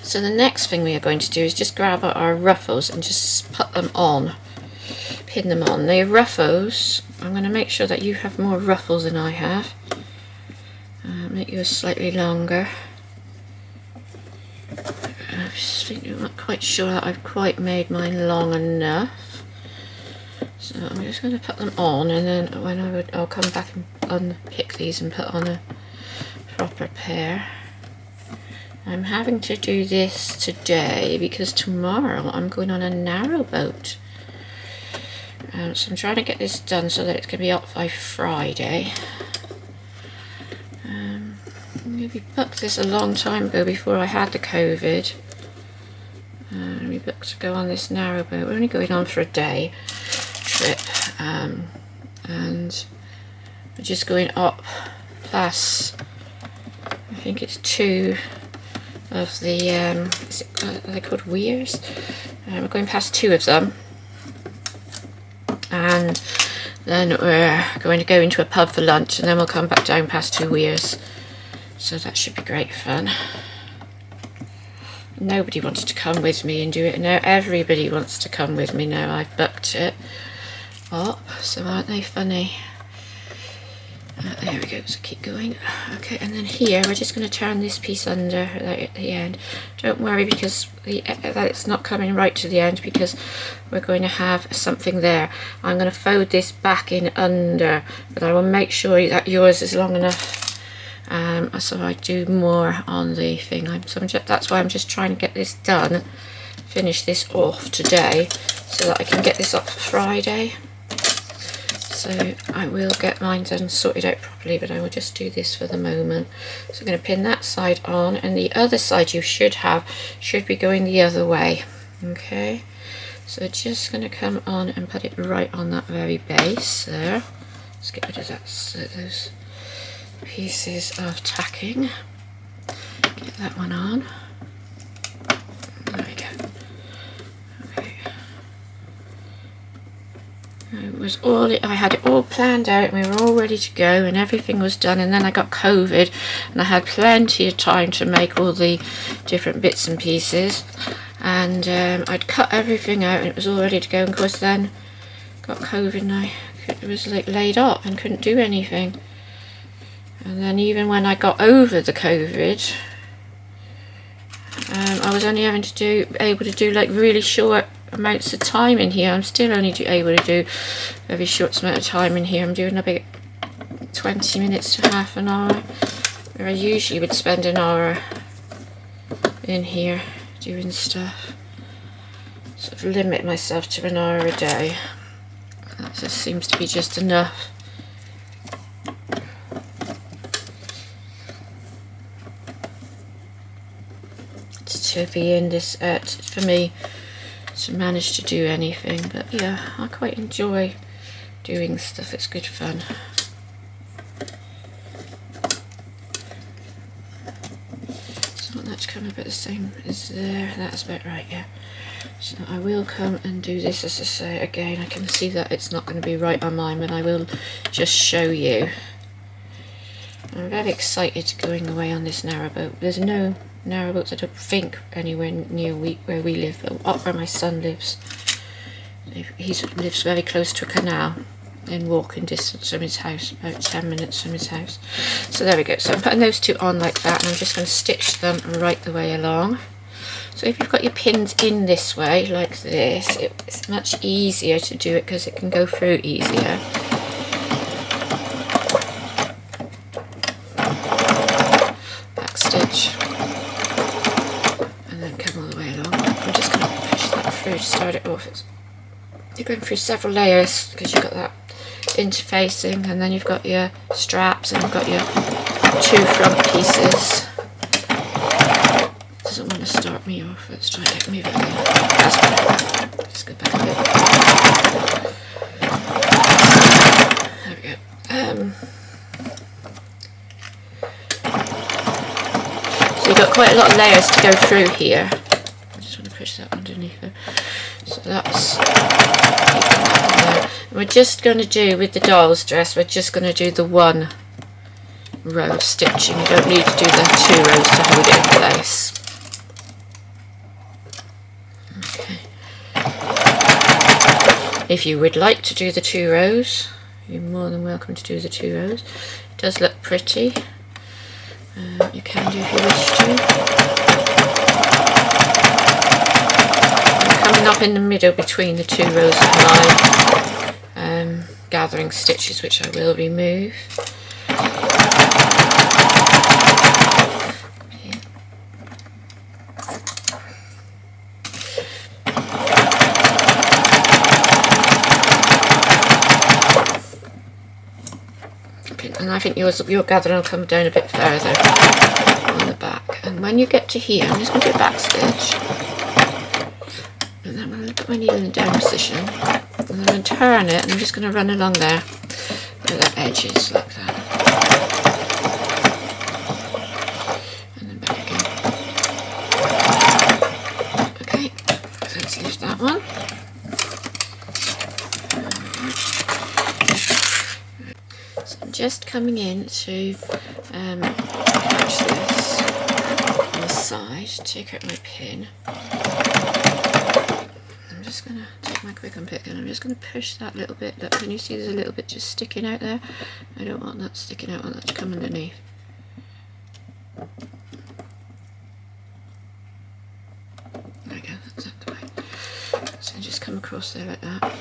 So the next thing we are going to do is just grab our ruffles and just put them on, pin them on. The ruffles, I'm going to make sure that you have more ruffles than I have. Make yours slightly longer. I'm not quite sure that I've quite made mine long enough. So I'm just going to put them on, and then when I'll come back and unpick these and put on a proper pair. I'm having to do this today because tomorrow I'm going on a narrowboat. So I'm trying to get this done so that it can be up by Friday. We booked this a long time ago before I had the COVID. We booked to go on this narrowboat. We're only going on for a day trip. And we're just going up plus, I think it's 2 of the, are they called weirs? We're going past 2 of them, and then we're going to go into a pub for lunch, and then we'll come back down past 2 weirs, so that should be great fun. Nobody wanted to come with me and do it, and now everybody wants to come with me now I've booked it up, so aren't they funny? There we go, so keep going. Okay, and then here we're just going to turn this piece under at the end. Don't worry because that it's not coming right to the end, because we're going to have something there. I'm going to fold this back in under, but I will make sure that yours is long enough so I do more on the thing. That's why I'm just trying to get this done, finish this off today so that I can get this up for Friday. So I will get mine done, sorted out properly, but I will just do this for the moment. So I'm going to pin that side on, and the other side you should be going the other way. Okay, so just going to come on and put it right on that very base there. Let's get rid of that, so those pieces of tacking. Get that one on. There we go. I had it all planned out, and we were all ready to go, and everything was done, and then I got COVID, and I had plenty of time to make all the different bits and pieces, and I'd cut everything out and it was all ready to go, and of course then got COVID and it was like laid up and couldn't do anything. And then even when I got over the COVID, I was only able to do like really short amounts of time in here. I'm still only able to do a very short amount of time in here. I'm doing about 20 minutes to half an hour, where I usually would spend an hour in here doing stuff. Sort of limit myself to an hour a day. That just seems to be just enough. To be in this, for me to manage to do anything. But yeah, I quite enjoy doing stuff, it's good fun. So that's come about the same as there, that's about right, yeah. So I will come and do this, as I say, again, I can see that it's not going to be right on mine, but I will just show you. I'm very excited going away on this narrowboat. There's no narrowboats, I don't think, anywhere near where we live, but up where my son lives. He lives very close to a canal, in walking distance from his house, about 10 minutes from his house. So there we go. So I'm putting those 2 on like that, and I'm just going to stitch them right the way along. So if you've got your pins in this way, like this, it's much easier to do it because it can go through easier. Back stitch. And then come all the way along. I'm just going to push that through to start it off. You're going through several layers because you've got that interfacing, and then you've got your straps, and you've got your 2 front pieces. Doesn't want to start me off. Let's try to move it. That's better. Just go back a bit. There we go. So you've got quite a lot of layers to go through here. I just want to push that underneath it. So that's. And we're just going to do, with the doll's dress, we're just going to do the 1 row of stitching. You don't need to do the 2 rows to hold it in place. If you would like to do the 2 rows, you're more than welcome to do the 2 rows. It does look pretty. You can do if you wish to. I'm coming up in the middle between the 2 rows of my gathering stitches, which I will remove. And I think your gathering will come down a bit further on the back. And when you get to here, I'm just going to do a back stitch. And then I'm going to put my needle in the down position. And then I'm going to turn it, and I'm just going to run along there where that edge is, like that. And then back again. Okay, so let's lift that one. Just coming in to catch this on the side, take out my pin. I'm just going to take my Quick Pick and I'm just going to push that little bit. Look, can you see there's a little bit just sticking out there? I don't want that sticking out, I want that to come underneath. There we go, that's out the way. So just come across there like that.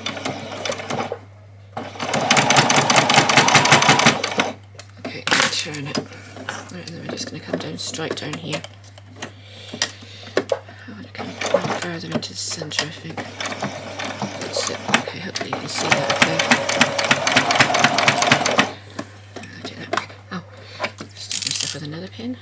Turn it. Right, and then we're just going to come down straight down here. I want to come further into the centre, I think. That's it. Okay, hopefully you can see that okay. Do that. Oh, stop myself with another pin.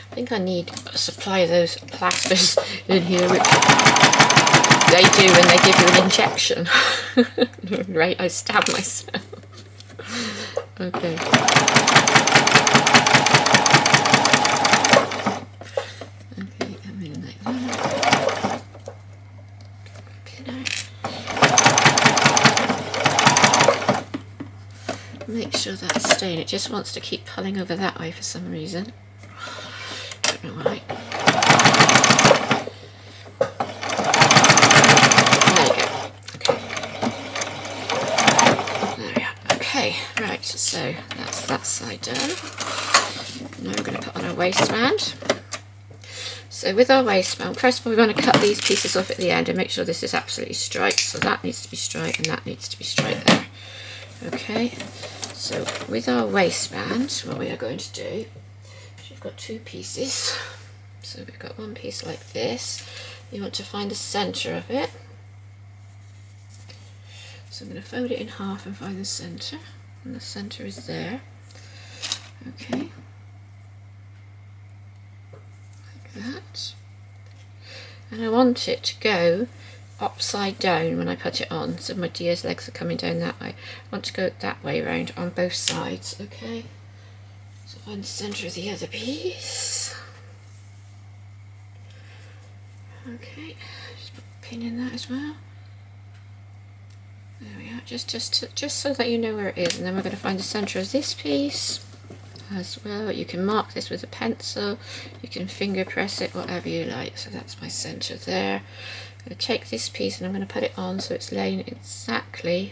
I think I need a supply of those plasters in here, which they do when they give you an injection. Right, I stab myself. Okay. Okay, come in like that. Pin out. Make sure that's staying. It just wants to keep pulling over that way for some reason. Right. There you go. Okay. There we are. Okay, right, so that's that side done. Now we're going to put on our waistband. So with our waistband, first of all, we want to cut these pieces off at the end and make sure this is absolutely straight. So that needs to be straight and that needs to be straight there. Okay, so with our waistband, what we are going to do, we've got 2 pieces. So we've got one piece like this. You want to find the centre of it. So I'm going to fold it in half and find the centre. And the centre is there. Okay. Like that. And I want it to go upside down when I put it on. So my deer's legs are coming down that way. I want to go that way around on both sides. Okay. So find the centre of the other piece. Okay, just put a pin in that as well. There we are, just so that you know where it is, and then we're going to find the centre of this piece as well. You can mark this with a pencil, you can finger press it, whatever you like. So that's my centre there. I'm going to take this piece and I'm going to put it on so it's laying exactly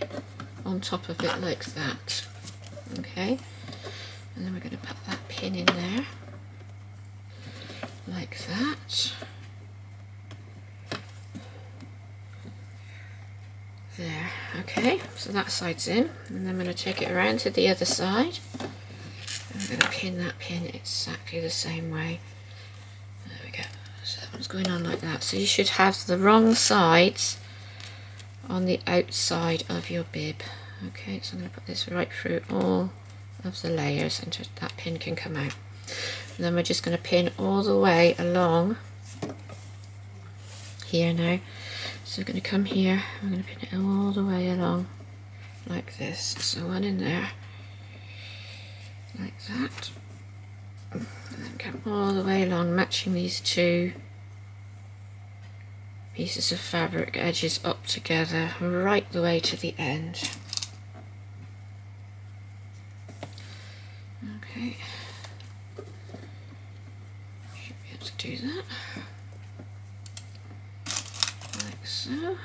on top of it like that. Okay. And then we're going to put that pin in there, like that. There, okay, so that side's in, and then I'm going to take it around to the other side. And I'm going to pin that pin exactly the same way. There we go. So that one's going on like that. So you should have the wrong sides on the outside of your bib. Okay, so I'm going to put this right through all of the layers until that pin can come out. And then we're just going to pin all the way along here now. So we're going to come here, I'm going to pin it all the way along like this. So one in there, like that. And then come all the way along, matching these 2 pieces of fabric edges up together, right the way to the end. Let's do that. Like so.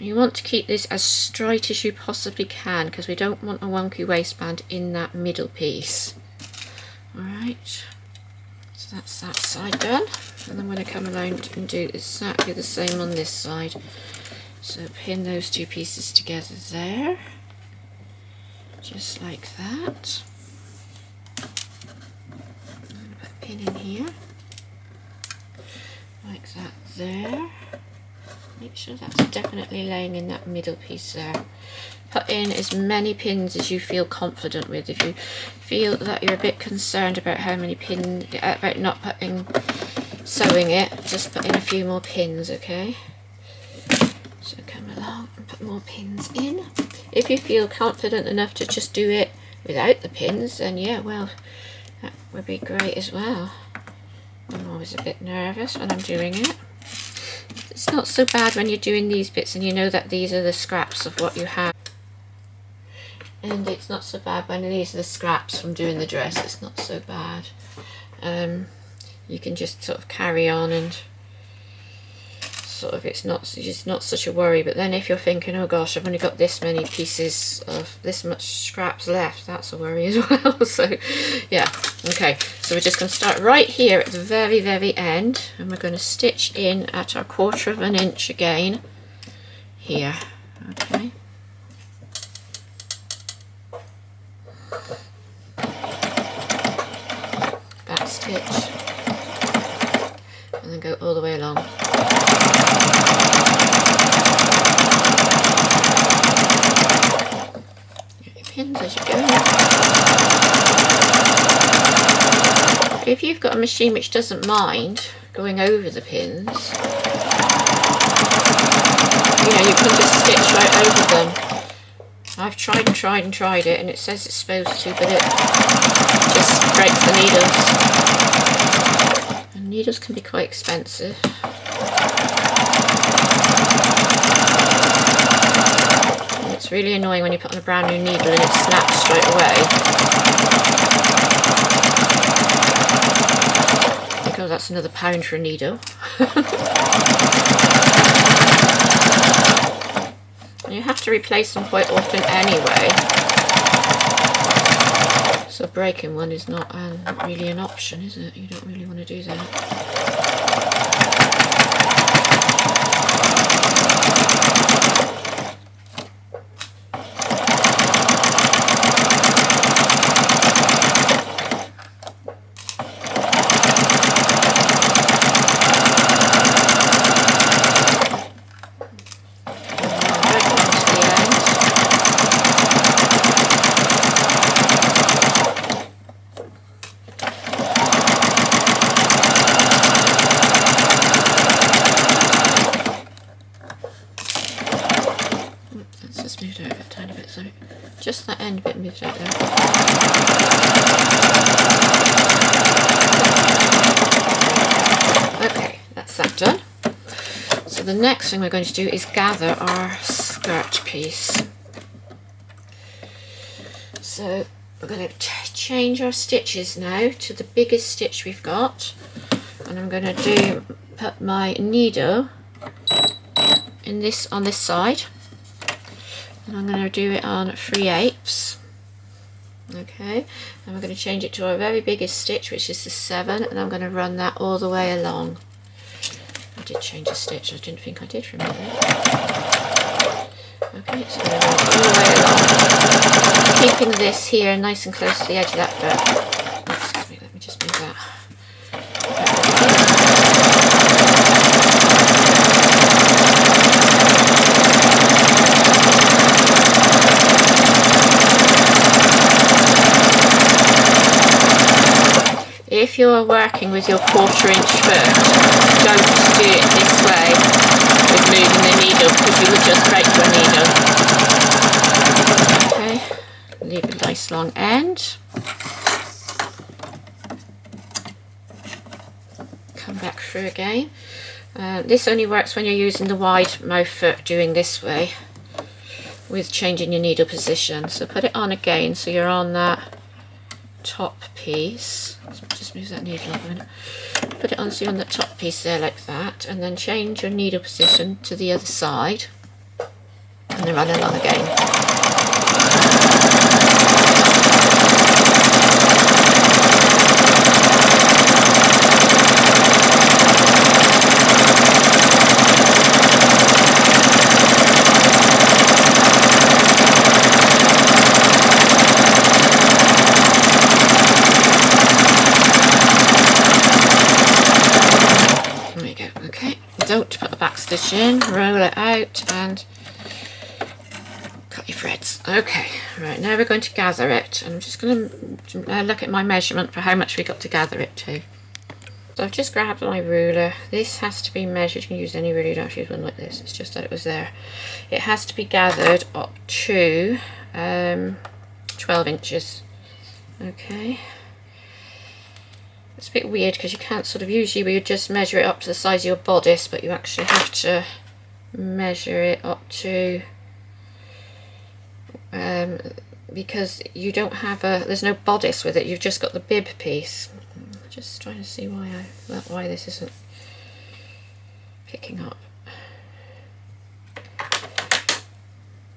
You want to keep this as straight as you possibly can because we don't want a wonky waistband in that middle piece. Alright, so that's that side done, and I'm going to come around and do exactly the same on this side. So pin those two pieces together there, just like that. I'm going to put a pin in here, like that there. Make sure that's definitely laying in that middle piece there. Put in as many pins as you feel confident with. If you feel that you're a bit concerned about how many pins, about not sewing it, just put in a few more pins, okay? So come along and put more pins in. If you feel confident enough to just do it without the pins, then yeah, well, that would be great as well. I'm always a bit nervous when I'm doing it. It's not so bad when you're doing these bits and you know that these are the scraps of what you have. And it's not so bad when these are the scraps from doing the dress. It's not so bad. You can just sort of carry on and sort of it's just not such a worry. But then if you're thinking, oh gosh, I've only got this many pieces of this much scraps left, that's a worry as well. So yeah, okay, so we're just going to start right here at the very end, and we're going to stitch in at our 1/4 of an inch again here. Okay, back stitch and then go all the way along. Pins as you go. If you've got a machine which doesn't mind going over the pins, you know, you can just stitch right over them. I've tried and tried it, and it says it's supposed to, but it just breaks the needles. And needles can be quite expensive. It's really annoying when you put on a brand new needle and it snaps straight away. I think, oh, that's another £1 for a needle. And you have to replace them quite often anyway. So breaking one is not really an option, is it? You don't really want to do that. Just that end bit moved out there. Okay, that's that done. So the next thing we're going to do is gather our skirt piece. So we're going to change our stitches now to the biggest stitch we've got, and I'm going to put my needle in on this side. And I'm going to do it on 3/8. Okay, and we're going to change it to our very biggest stitch, which is the 7, and I'm going to run that all the way along. I did change the stitch, I didn't think I did from it there. Okay, so I'm going to run all the way along, keeping this here nice and close to the edge of that bit. Excuse me, let me just move that. If you're working with your 1/4 inch foot, don't do it this way with moving the needle, because you will just break your needle. Okay, leave a nice long end. back through again. This only works when you're using the wide mouth foot doing this way with changing your needle position. So put it on again so you're on that top piece. Just move that needle up a minute. Put it on so you're on the top piece there like that, and then change your needle position to the other side and then run along again. Don't put the back stitch in, roll it out and cut your threads. Okay, right, now we're going to gather it, and I'm just going to look at my measurement for how much we got to gather it to. So I've just grabbed my ruler. This has to be measured. You can use any ruler, you don't have to use one like this, it's just that it was there. It has to be gathered up to 12 inches. Okay. It's a bit weird because you can't sort of, usually we would just measure it up to the size of your bodice, but you actually have to measure it up to, because you don't have there's no bodice with it, you've just got the bib piece. I'm just trying to see why this isn't picking up.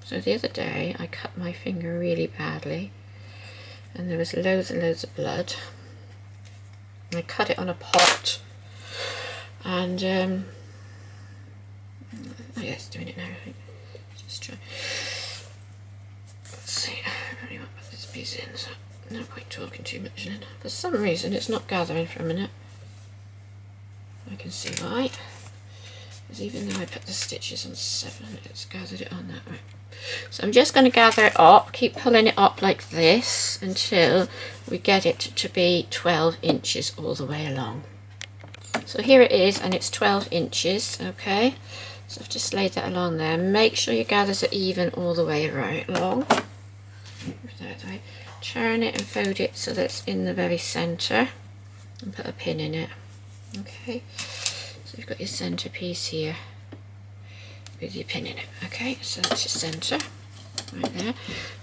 So the other day I cut my finger really badly and there was loads and loads of blood. I cut it on a pot, and oh yeah, it's doing it now. Just try. Let's see. I really want to put this piece in, so no point talking too much in. For some reason, it's not gathering for a minute. I can see why. Because even though I put the stitches on 7, it's gathered it on that way. So I'm just going to gather it up, keep pulling it up like this until we get it to be 12 inches all the way along. So here it is, and it's 12 inches, okay? So I've just laid that along there. Make sure you gather it even all the way right along. Turn it and fold it so that it's in the very centre, and put a pin in it. Okay, so you've got your centre piece here with your pin in it. Okay, so that's your centre right there.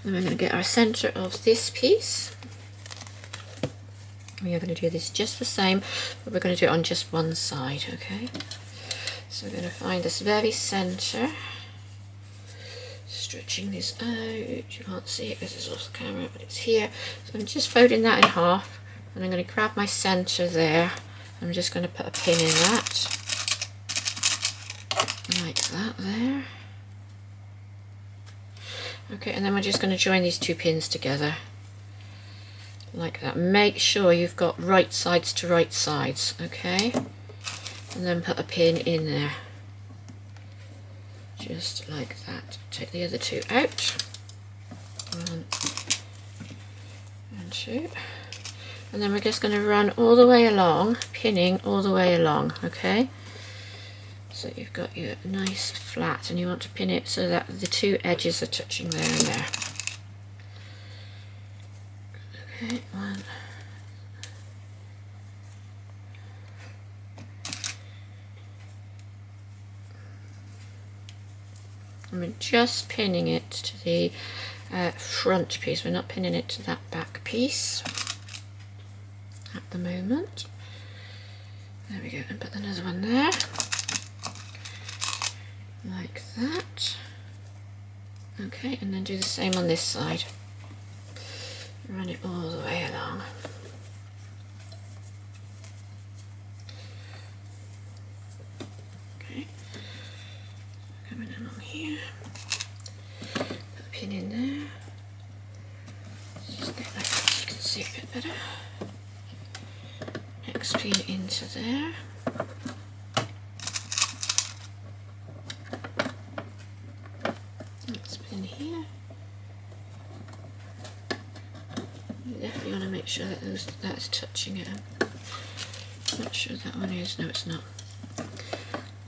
And we're going to get our centre of this piece. We are going to do this just the same, but we're going to do it on just one side. Okay, so we're going to find this very centre, stretching this out. You can't see it because it's off the camera, but it's here. So I'm just folding that in half, and I'm going to grab my centre there. I'm just going to put a pin in that, like that there. Okay, and then we're just going to join these two pins together like that. Make sure you've got right sides to right sides, okay, and then put a pin in there just like that. Take the other two out, 1 and 2, and then we're just going to run all the way along, pinning all the way along. Okay, so you've got your nice flat, and you want to pin it so that the two edges are touching there and there. Okay, 1. And we're just pinning it to the front piece. We're not pinning it to that back piece at the moment. There we go, and put another one there. Like that. Okay, and then do the same on this side. Run it all the way along. Okay, coming along here. Put a pin in there. Just get that so you can see a bit better. Next pin into there. Make sure that that's touching it. I'm not sure that one is. No, it's not.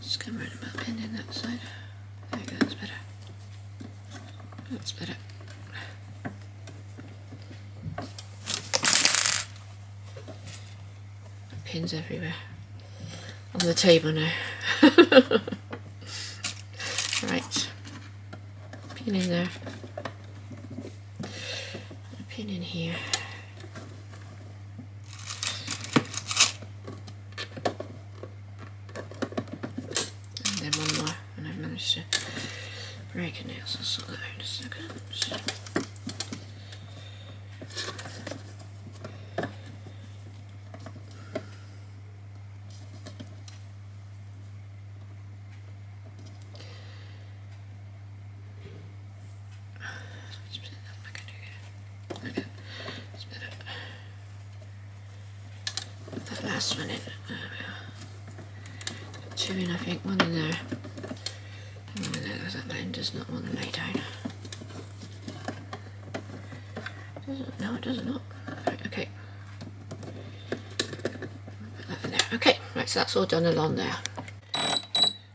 Just come around and put a pin in that side. There we go, that's better. That's better. Pins everywhere. on the table now. Right, pin in there, a pin in here. And then one more, and I've managed to break a nail, so I'll sort that out in a second. Last one in. There we are. Two in, I think. One in there. One in there. That line does not want to lay down. Does it? No, it does not. Right, okay. Put that in there. Okay, right, so that's all done along there.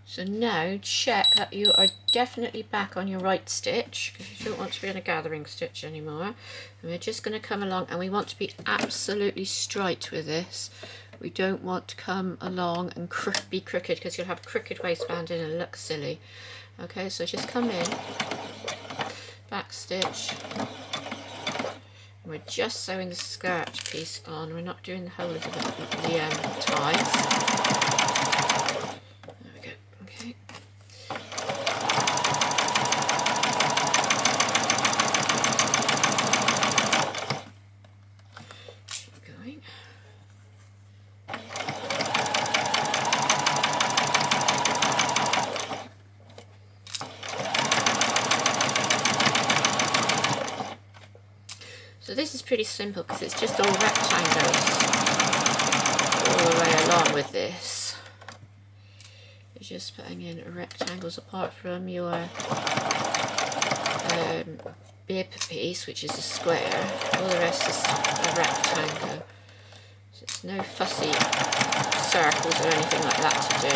So now check that you are definitely back on your right stitch, because you don't want to be on a gathering stitch anymore. And we're just going to come along, and we want to be absolutely straight with this. We don't want to come along and be crooked, because you'll have a crooked waistband in and look silly. Okay, so just come in, back stitch, and we're just sewing the skirt piece on. We're not doing the whole of the ties. There we go. Okay. Keep going. So this is pretty simple because it's just all rectangles all the way along with this. You're just putting in rectangles apart from your bib piece, which is a square. All the rest is a rectangle. So it's no fussy circles or anything like that to do.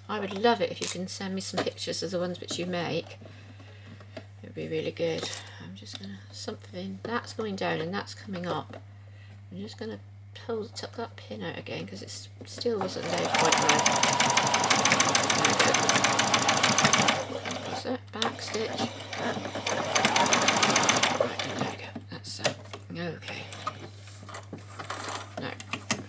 I would love it if you can send me some pictures of the ones which you make. It would be really good. I'm just going to something that's going down and that's coming up. I'm just going to tuck that pin out again because it still wasn't laid quite right. That's it. Back stitch. Right, there we go. That's it. Okay. Now,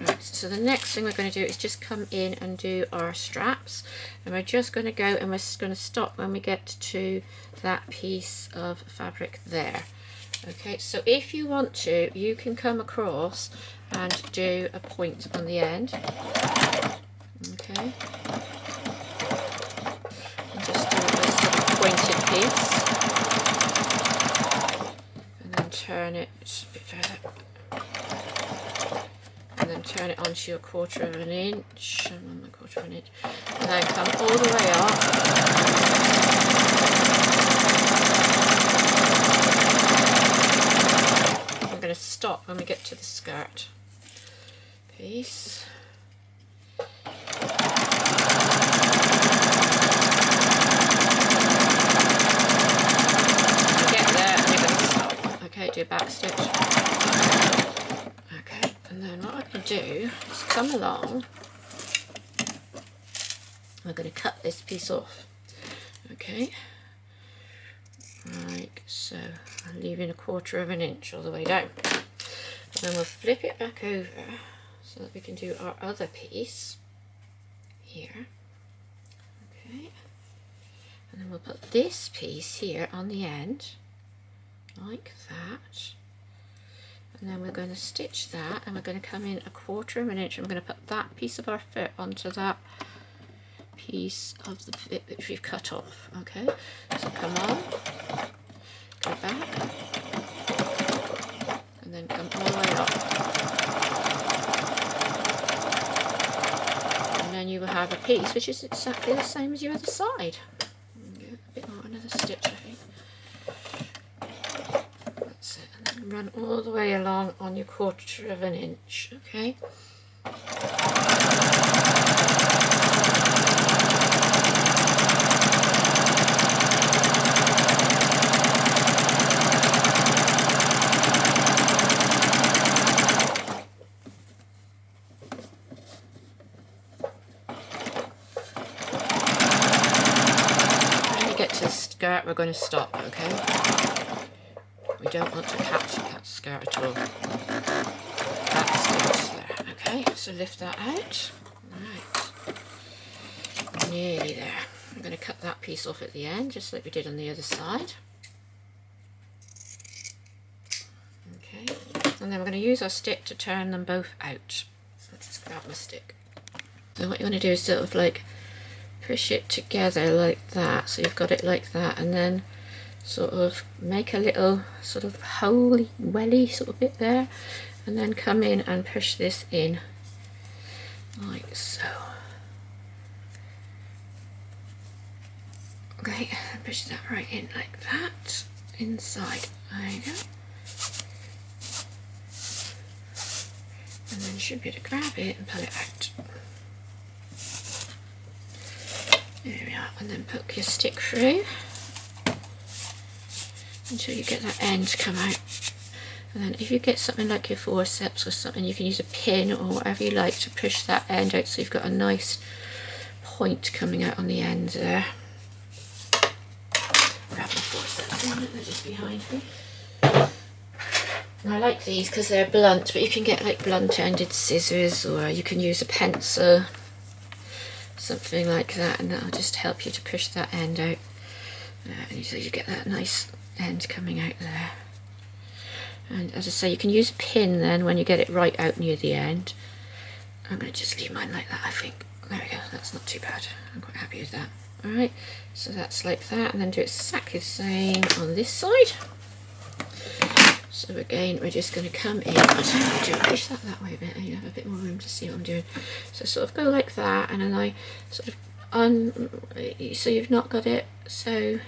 right. So the next thing we're going to do is just come in and do our straps, and we're just going to go and we're just going to stop when we get to that piece of fabric there. Okay, so if you want to, you can come across and do a point on the end. Okay, and just do this sort of pointed piece, and then turn it a bit further, and then turn it onto your 1/4 of an inch, and then 1/4 of an inch, and then come all the way up. I'm going to stop when we get to the skirt piece. Get there and you're going to stop. Okay, do a back stitch. Okay, and then what I can do is come along. I'm going to cut this piece off. Okay. Like so, I'm leaving 1/4 of an inch all the way down, and then we'll flip it back over so that we can do our other piece here. Okay, and then we'll put this piece here on the end like that, and then we're going to stitch that, and we're going to come in 1/4 of an inch, and we're going to put that piece of our foot onto that piece of the bit which we've cut off. Okay, so come on, go back, and then come all the way up, and then you will have a piece which is exactly the same as your other side. Get a bit more, another stitch I think. That's it, and then run all the way along on your 1/4 of an inch. Okay. we're going to stop, okay? We don't want to catch that skirt at all. That's it there, okay? So lift that out. Right. Nearly there. I'm going to cut that piece off at the end, just like we did on the other side. Okay. And then we're going to use our stick to turn them both out. So I'll just grab my stick. So what you want to do is sort of like push it together like that, so you've got it like that, and then sort of make a little sort of holy welly sort of bit there, and then come in and push this in like so. Okay, push that right in like that, inside, there you go. And then you should be able to grab it and pull it out. There we are, and then poke your stick through until you get that end to come out. And then if you get something like your forceps or something, you can use a pin or whatever you like to push that end out, so you've got a nice point coming out on the end there. Grab my forceps in, they're just behind me. And I like these because they're blunt, but you can get like blunt-ended scissors, or you can use a pencil, something like that, and that'll just help you to push that end out. And so you get that nice end coming out there. And as I say, you can use a pin then when you get it right out near the end. I'm going to just leave mine like that, I think. There we go, that's not too bad. I'm quite happy with that. Alright, so that's like that, and then do exactly the same on this side. So again, we're just going to come in. Push that way a bit, and you have a bit more room to see what I'm doing. So sort of go like that, and then I sort of so you've not got it so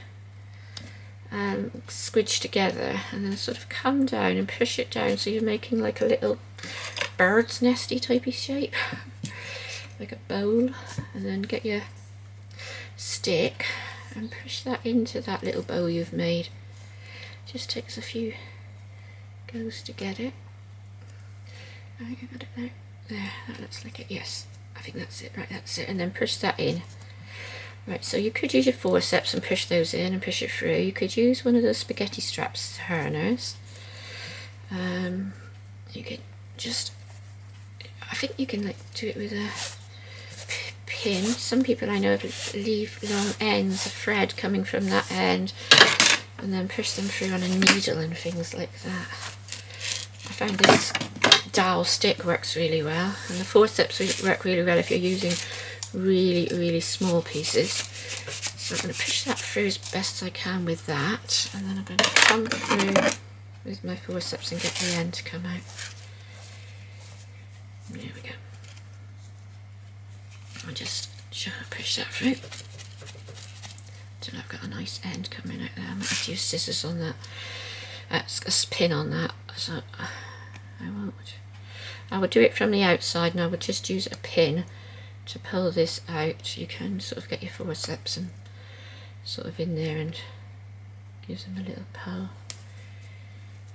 squidged together, and then sort of come down and push it down, so you're making like a little bird's nesty typey shape, like a bowl, and then get your stick and push that into that little bowl you've made. Just takes a few goes to get it. I think I got it now. There, that looks like it. Yes, I think that's it. Right, that's it. And then push that in. Right, so you could use your forceps and push those in and push it through. You could use one of those spaghetti straps turners. You could just, I think you can like do it with a pin. Some people I know leave long ends of thread coming from that end and then push them through on a needle and things like that. I found this dowel stick works really well, and the forceps work really well if you're using really small pieces. So I'm going to push that through as best I can with that, and then I'm going to come through with my forceps and get the end to come out. There we go. I'll just push that through until I've got a nice end coming out there. I might have to use scissors on that, a pin on that, so I won't. I would do it from the outside, and I would just use a pin to pull this out. You can sort of get your forceps and sort of in there and give them a little pull.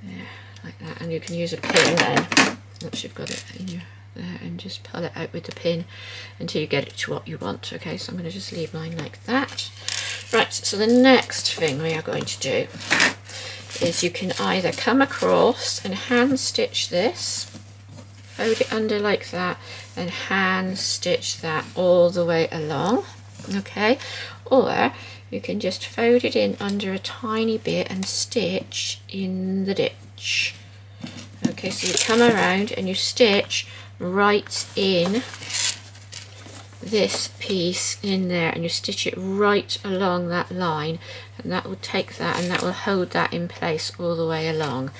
There, like that. And you can use a pin then, once you've got it in your there, and just pull it out with the pin until you get it to what you want. Okay, so I'm going to just leave mine like that. Right, so the next thing we are going to do is you can either come across and hand stitch this, fold it under like that, and hand stitch that all the way along, okay, or you can just fold it in under a tiny bit and stitch in the ditch. Okay, so you come around and you stitch right in this piece in there, and you stitch it right along that line, and that will take that and that will hold that in place all the way along.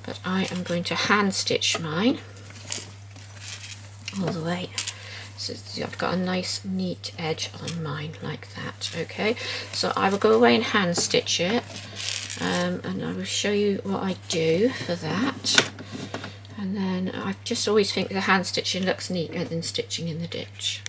But I am going to hand stitch mine all the way, so I've got a nice neat edge on mine like that. Okay, so I will go away and hand stitch it, and I will show you what I do for that. And then I just always think the hand stitching looks neater than stitching in the ditch.